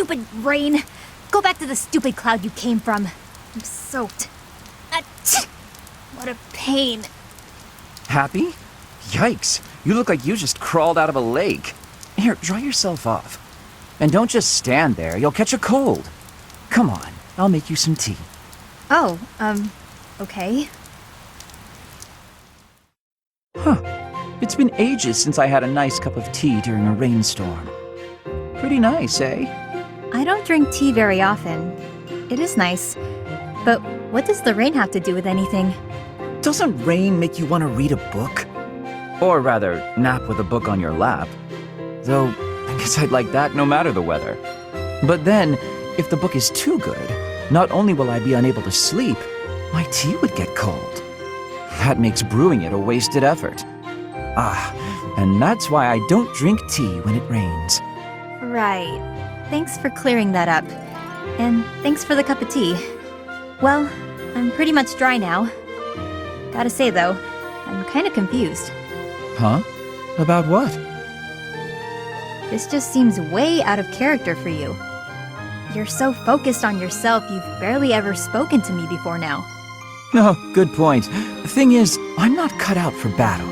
stupid rain. Go back to the stupid cloud you came from. I'm soaked. Achoo! What a pain. Happy? Yikes, you look like you just crawled out of a lake. Here, dry yourself off. And don't just stand there, you'll catch a cold. Come on, I'll make you some tea. Oh, okay. Huh. It's been ages since I had a nice cup of tea during a rainstorm. Pretty nice, eh? I don't drink tea very often. It is nice. But what does the rain have to do with anything? Doesn't rain make you want to read a book? Or rather, nap with a book on your lap. Though, I guess I'd like that no matter the weather. But then, if the book is too good, not only will I be unable to sleep, my tea would get cold. That makes brewing it a wasted effort. Ah, and that's why I don't drink tea when it rains. Right. Thanks for clearing that up. And thanks for the cup of tea. Well, I'm pretty much dry now. Gotta say though, I'm kinda confused. Huh? About what? This just seems way out of character for you. You're so focused on yourself, you've barely ever spoken to me before now. No, good point. The thing is, I'm not cut out for battle.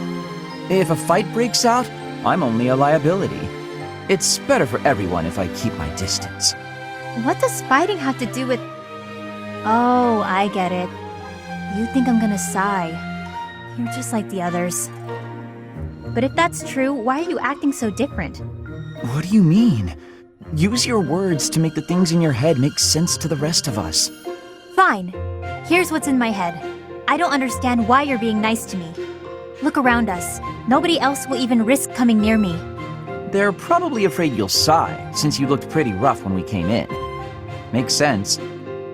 If a fight breaks out, I'm only a liability. It's better for everyone if I keep my distance. What does fighting have to do with... Oh, I get it. You think I'm gonna sigh. You're just like the others. But if that's true, why are you acting so different? What do you mean? Use your words to make the things in your head make sense to the rest of us. Fine. Here's what's in my head. I don't understand why you're being nice to me. Look around us. Nobody else will even risk coming near me. They're probably afraid you'll sigh, since you looked pretty rough when we came in. Makes sense.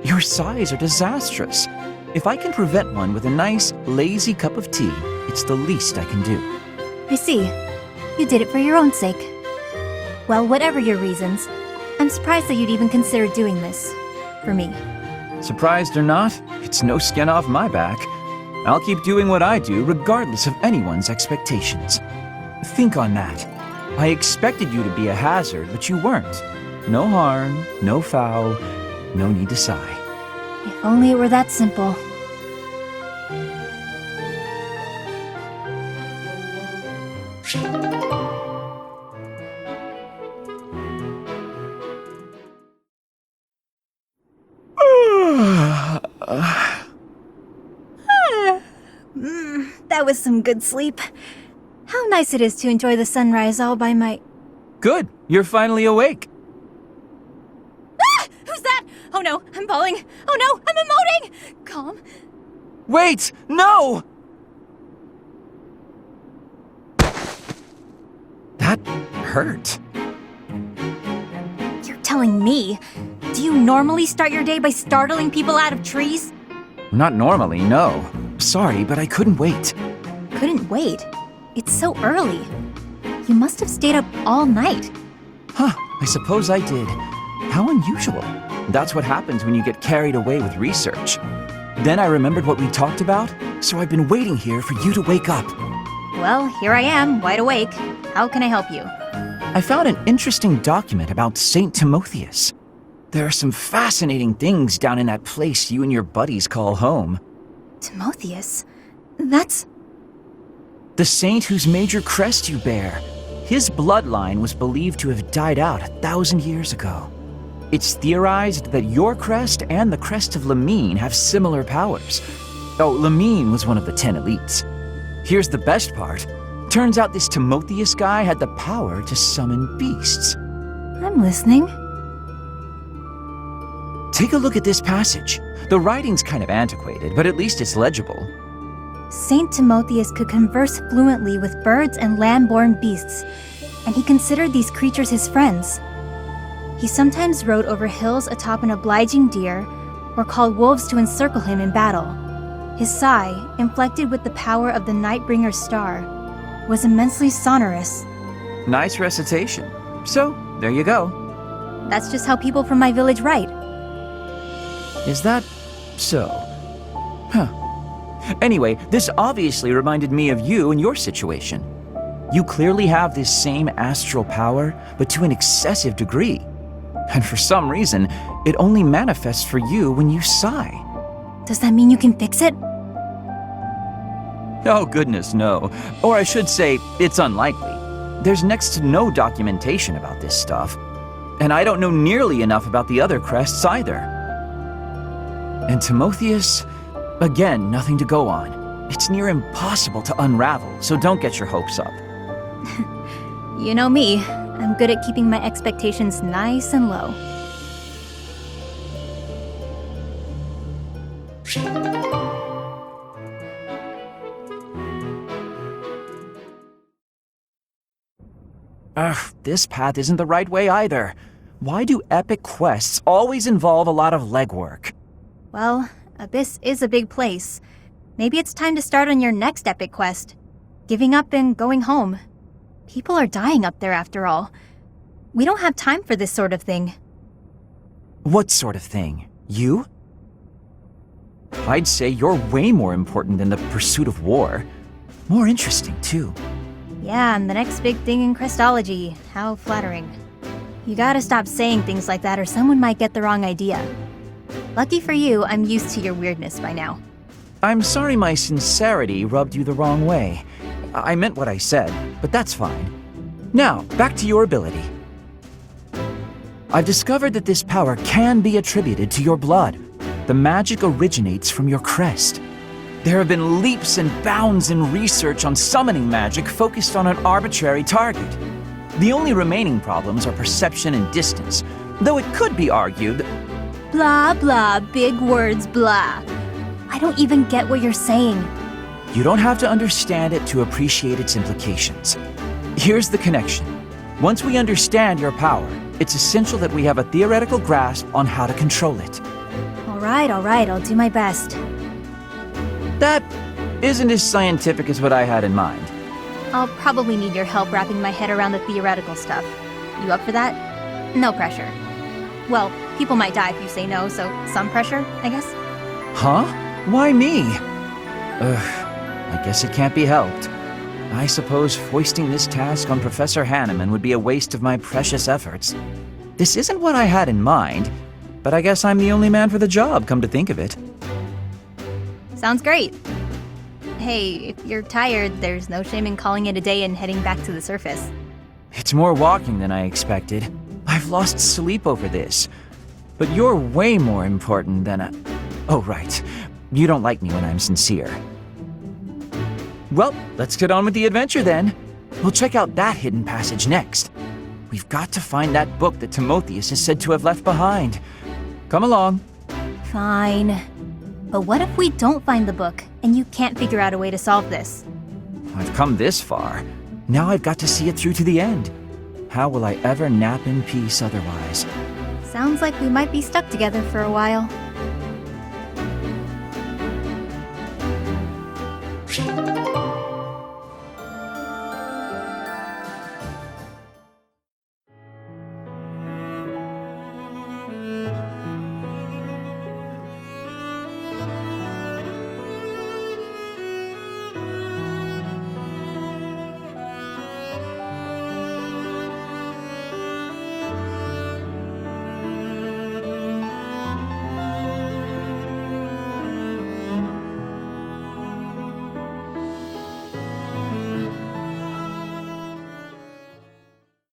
Your sighs are disastrous. If I can prevent one with a nice, lazy cup of tea, it's the least I can do. I see. You did it for your own sake. Well, whatever your reasons, I'm surprised that you'd even consider doing this. For me. Surprised or not, it's no skin off my back. I'll keep doing what I do regardless of anyone's expectations. Think on that. I expected you to be a hazard, but you weren't. No harm, no foul, no need to sigh. If only it were that simple. That was some good sleep. How nice it is to enjoy the sunrise all by my... Good, you're finally awake. Ah! Who's that? Oh no, I'm falling. Oh no, I'm emoting! Calm. Wait, no! That hurt. You're telling me? Do you normally start your day by startling people out of trees? Not normally, no. Sorry, but I couldn't wait. Couldn't wait? It's so early. You must have stayed up all night. Huh, I suppose I did. How unusual. That's what happens when you get carried away with research. Then I remembered what we talked about, so I've been waiting here for you to wake up. Well, here I am, wide awake. How can I help you? I found an interesting document about Saint Timotheus. There are some fascinating things down in that place you and your buddies call home. Timotheus? That's... The saint whose major crest you bear. His bloodline was believed to have died out 1,000 years ago. It's theorized that your crest and the crest of Lamine have similar powers. Oh, Lamine was one of the 10 elites. Here's the best part. Turns out this Timotheus guy had the power to summon beasts. I'm listening. Take a look at this passage. The writing's kind of antiquated, but at least it's legible. Saint Timotheus could converse fluently with birds and land-born beasts, and he considered these creatures his friends. He sometimes rode over hills atop an obliging deer, or called wolves to encircle him in battle. His sigh, inflected with the power of the Nightbringer's star, was immensely sonorous. Nice recitation. So, there you go. That's just how people from my village write. Is that so? Huh. Anyway, this obviously reminded me of you and your situation. You clearly have this same astral power, but to an excessive degree. And for some reason, it only manifests for you when you sigh. Does that mean you can fix it? Oh goodness, no. Or I should say, it's unlikely. There's next to no documentation about this stuff. And I don't know nearly enough about the other crests either. And Timotheus? Again, nothing to go on. It's near impossible to unravel, so don't get your hopes up. You know me. I'm good at keeping my expectations nice and low. Ugh, this path isn't the right way either. Why do epic quests always involve a lot of legwork? Well, Abyss is a big place. Maybe it's time to start on your next epic quest. Giving up and going home. People are dying up there after all. We don't have time for this sort of thing. What sort of thing? You? I'd say you're way more important than the pursuit of war. More interesting, too. Yeah, and the next big thing in Crestology. How flattering. You gotta stop saying things like that or someone might get the wrong idea. Lucky for you, I'm used to your weirdness by now. I'm sorry my sincerity rubbed you the wrong way. I meant what I said, but that's fine. Now, back to your ability. I've discovered that this power can be attributed to your blood. The magic originates from your crest. There have been leaps and bounds in research on summoning magic focused on an arbitrary target. The only remaining problems are perception and distance, though it could be argued that... Blah, blah, big words, blah. I don't even get what you're saying. You don't have to understand it to appreciate its implications. Here's the connection. Once we understand your power, it's essential that we have a theoretical grasp on how to control it. All right, I'll do my best. That isn't as scientific as what I had in mind. I'll probably need your help wrapping my head around the theoretical stuff. You up for that? No pressure. Well, people might die if you say no, so some pressure, I guess. Huh? Why me? I guess it can't be helped. I suppose foisting this task on Professor Hanneman would be a waste of my precious efforts. This isn't what I had in mind, but I guess I'm the only man for the job, come to think of it. Sounds great. Hey, if you're tired, there's no shame in calling it a day and heading back to the surface. It's more walking than I expected. I've lost sleep over this. But you're way more important than a... Oh, right. You don't like me when I'm sincere. Well, let's get on with the adventure then. We'll check out that hidden passage next. We've got to find that book that Timotheus is said to have left behind. Come along. Fine. But what if we don't find the book, and you can't figure out a way to solve this? I've come this far. Now I've got to see it through to the end. How will I ever nap in peace otherwise? Sounds like we might be stuck together for a while.